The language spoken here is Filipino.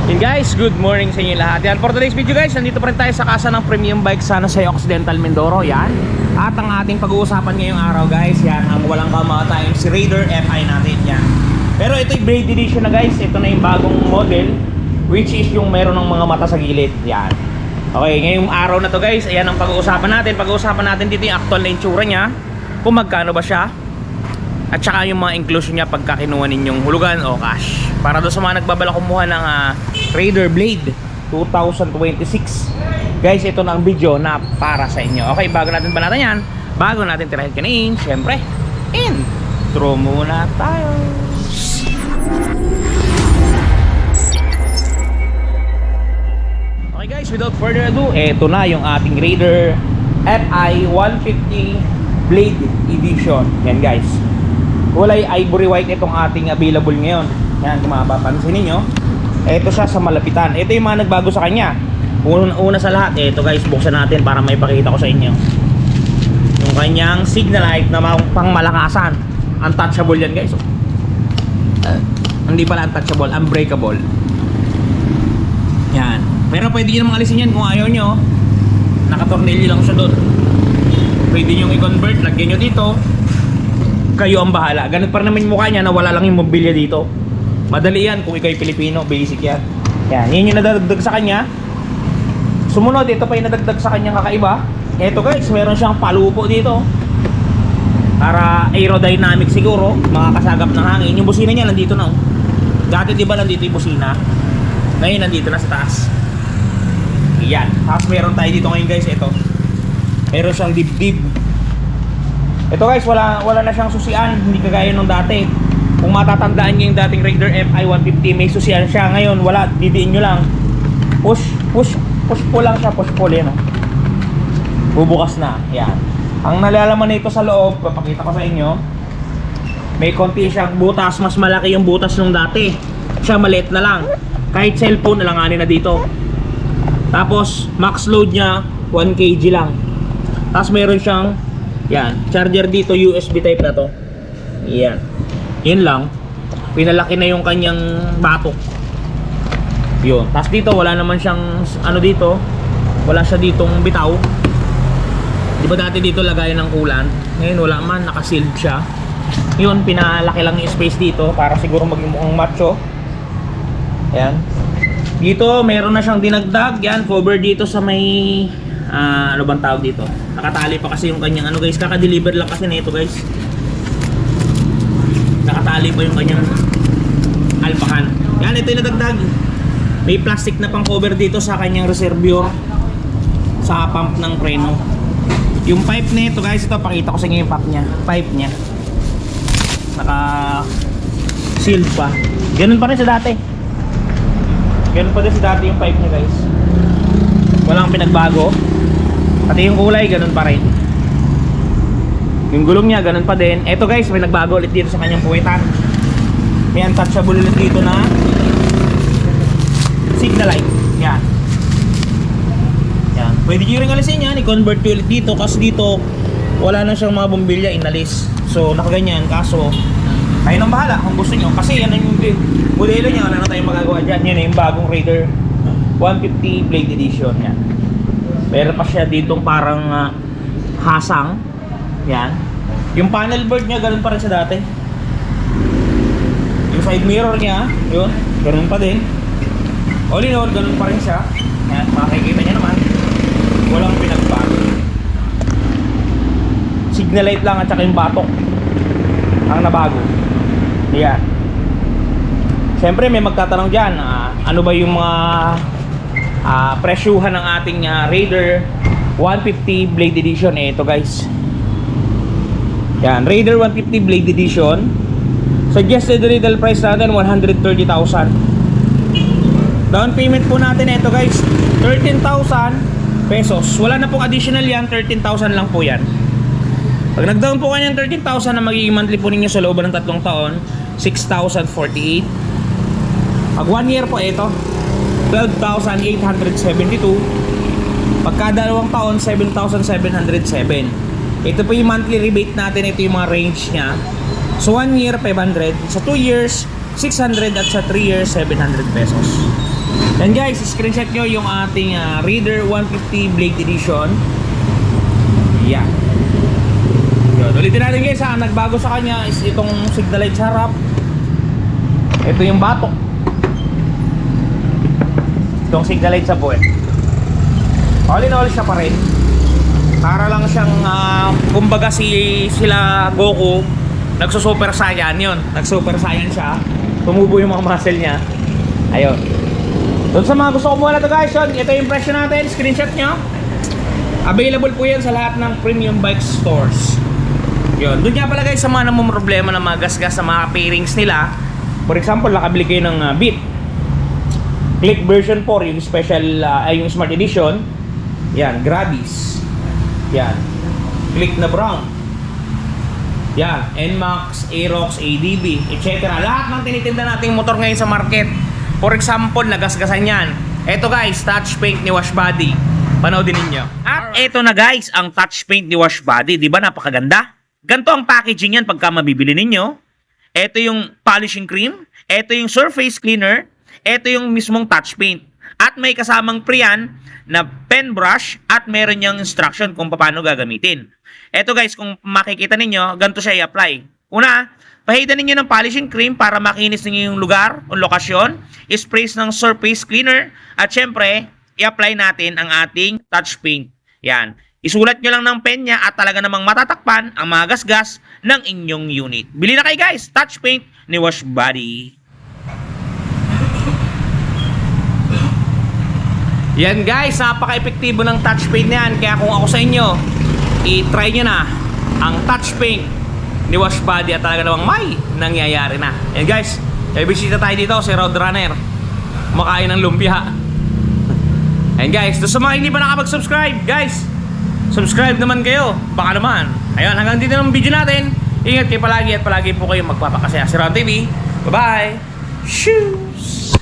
Yun guys, good morning sa inyo lahat. Yan, for today's video guys, nandito pa rin tayo sa kasa ng premium bike sana sa Occidental Mindoro. Yan. At ang ating pag-uusapan ngayong araw guys, yan, ang walang kamatayang si Raider FI natin. Yan. Pero ito yung Blade Edition na guys. Ito na yung bagong model, which is yung meron ng mga mata sa gilid. Yan. Okay, ngayong araw na to guys, ayan ang pag-uusapan natin. Pag-uusapan natin dito yung actual na itsura niya, kung magkano ba siya, at saka yung mga inclusion niya pagka kinuha ninyong hulugan o cash. Para doon sa mga nagbabala kumuha ng Raider Blade 2026. Guys, ito na ang video na para sa inyo. Okay, bago natin banatan yan, bago natin tirahin kanin, syempre, intro muna tayo. Okay guys, without further ado, ito na yung ating Raider FI 150 Blade Edition. Yan guys, kulay ivory white itong ating available ngayon. Yan, kung mapapansin ninyo, ito siya sa malapitan. Ito yung mga nagbago sa kanya. Una sa lahat, ito guys, buksan natin para may pakita ko sa inyo yung kanyang signal light na pang malakasan. Untouchable yan guys. Hindi pala untouchable, unbreakable. Yan. Pero pwede nyo namang alisin yan kung ayaw nyo. Nakatornilyo lang siya doon. Pwede nyo i-convert, lagyan nyo dito. Kayo ang bahala. Ganun pa naman yung mukha niya na wala lang yung mobilya dito. Madali yan kung ikaw'y Pilipino, basic yan. Yan, yun yung nadagdag sa kanya. Sumunod, ito pa yung nadagdag sa kanyang kakaiba. Ito guys, meron siyang palupo dito para aerodynamic siguro, makakasagap ng hangin. Yung busina niya nandito na. Dati diba nandito yung busina, ngayon nandito na sa taas. Yan, tapos meron tayo dito ngayon guys. Ito, meron siyang dibdib. Ito guys, wala na siyang susian, hindi kagaya nung dati. Kung matatandaan niyo yung dating Raider FI 150, may susian siya. Ngayon wala, didiin nyo lang. Push pull lang siya, push pull yan. Bubukas na, yan. Ang nalalaman nito sa loob, papakita ko sa inyo, may konti siyang butas, mas malaki yung butas nung dati. Siya maliit na lang, kahit cellphone nalanganin na dito. Tapos max load niya 1 kg lang. Tapos meron siyang yan, charger dito, USB type na to. Yan. Yun lang. Pinalaki na yung kanyang batok. Yun. Tapos dito wala naman siyang ano dito. Wala siya ditong bitaw. Di ba dati dito lagayan ng coolant? Ngayon wala man, naka-sealed siya. Yun, pinalaki lang yung space dito para siguro maging mukhang macho. Ayan. Dito meron na siyang dinagdag. Yan, cover dito sa may ano bang tawag dito? Nakatali pa kasi yung kanyang ano guys, kaka-deliver lang kasi na ito guys. Nakatali pa yung kanyang alpakan. Yan, ito yung nadagdag. May plastic na pang cover dito sa kanyang reservoir sa pump ng preno. Yung pipe na ito guys, ito pakita ko sa inyo yung pipe niya. Naka sealed pa. Ganun pa rin sa dati. Ganun pa din sa dati yung pipe niya guys. Walang pinagbago. Pati yung kulay, ganun pa rin. Yung gulong niya, ganun pa din. Eto guys, may nagbago ulit dito sa kanyang puwitan. May untouchable ulit dito na signal light. Yan. Yan. Pwede nyo rin alisin yan, i-convert nyo ulit dito. Kasi dito, wala na siyang mga bumbilya, inalis. So, nakaganyan. Kaso, tayo nang bahala kung gusto nyo. Kasi yan yung modelo niya, wala na tayong magagawa dyan. Yan yung bagong Raider 150 Blade Edition. Yan. Meron pa siya ditong parang hasang. Yan. Yung panel board niya, ganun pa rin sa dati. Yung side mirror niya, yun, ganun pa din. All in all, ganun pa rin siya. Yan, makikita niya naman. Walang pinagbago. Signal light lang at saka yung batok ang nabago. Yan. Siyempre may magtatanong dyan, ano ba yung mga presyuhan ng ating Raider 150 Blade Edition. Ito guys. Yan, Raider 150 Blade Edition. Suggested retail price natin 130,000. Down payment po natin ito guys, 13,000 pesos. Wala na pong additional yan, 13,000 lang po yan. Pag nag-down po kanyan 13,000 na magiging monthly po ninyo sa loob ng 3 taon, 6,048. Pag 1 year po ito, 12,872. Pagka 2 taon, 7,707. Ito po yung monthly rebate natin. Ito yung mga range nya. So 1 year 500, sa 2 years 600, at sa 3 years 700 pesos. Yan guys, screenshot nyo yung ating Raider 150 Blade Edition. Yan. Yun, ulitin natin guys ha. Nagbago sa kanya is itong signal light sa harap. Ito yung batok. Itong signal light sa buwan. All in all siya pa rin. Para lang siyang kumbaga sila Goku nagso-super saiyan yun. Nag-super saiyan siya. Tumubo yung mga muscle niya. Ayun. Doon sa mga gusto kumuha na to guys, yun, ito yung presyo natin. Screenshot nyo. Available po yan sa lahat ng premium bike stores. Yun. Doon nga pala guys sa mga namang problema ng mga gas-gas sa mga pairings nila. For example, nakabili kayo ng Beat Click version 4, yung special, yung Smart Edition. Yan, Grabis. Yan, Click na brown. Yan, NMAX, Aerox, ADB, etc. Lahat ng tinitinda nating motor ngayon sa market. For example, nagasgasan yan. Eto guys, touch paint ni Washbody. Panoodin ninyo. At eto na guys, ang touch paint ni Washbody. Di ba napakaganda? Ganto ang packaging yan pagka mabibili ninyo. Eto yung polishing cream. Eto yung surface cleaner. Eto yung mismong touch paint. At may kasamang pre-yan na pen brush at meron niyang instruction kung paano gagamitin. Eto guys, kung makikita ninyo, ganito siya i-apply. Una, pahidan ninyo ng polishing cream para makinis ninyo yung lugar o lokasyon. Sprays ng surface cleaner. At syempre, i-apply natin ang ating touch paint. Yan. Isulat nyo lang ng pen niya at talaga namang matatakpan ang mga gasgas ng inyong unit. Bili na kayo guys, touch paint ni Washbody. Yan guys, napaka-epektibo ng touch paint niyan. Kaya kung ako sa inyo, i-try nyo na ang touch paint ni Washbody at talaga namang may nangyayari na. Yan guys, bisita tayo dito si Roadrunner. Kumakain ng lumpia. Yan guys, doon sa mga hindi pa nakapag-subscribe, guys, subscribe naman kayo. Baka naman. Ayun, hanggang dito ng video natin. Ingat kayo palagi at palagi po kayo magpapakasaya. Si Ron TV. Bye-bye. Shoes!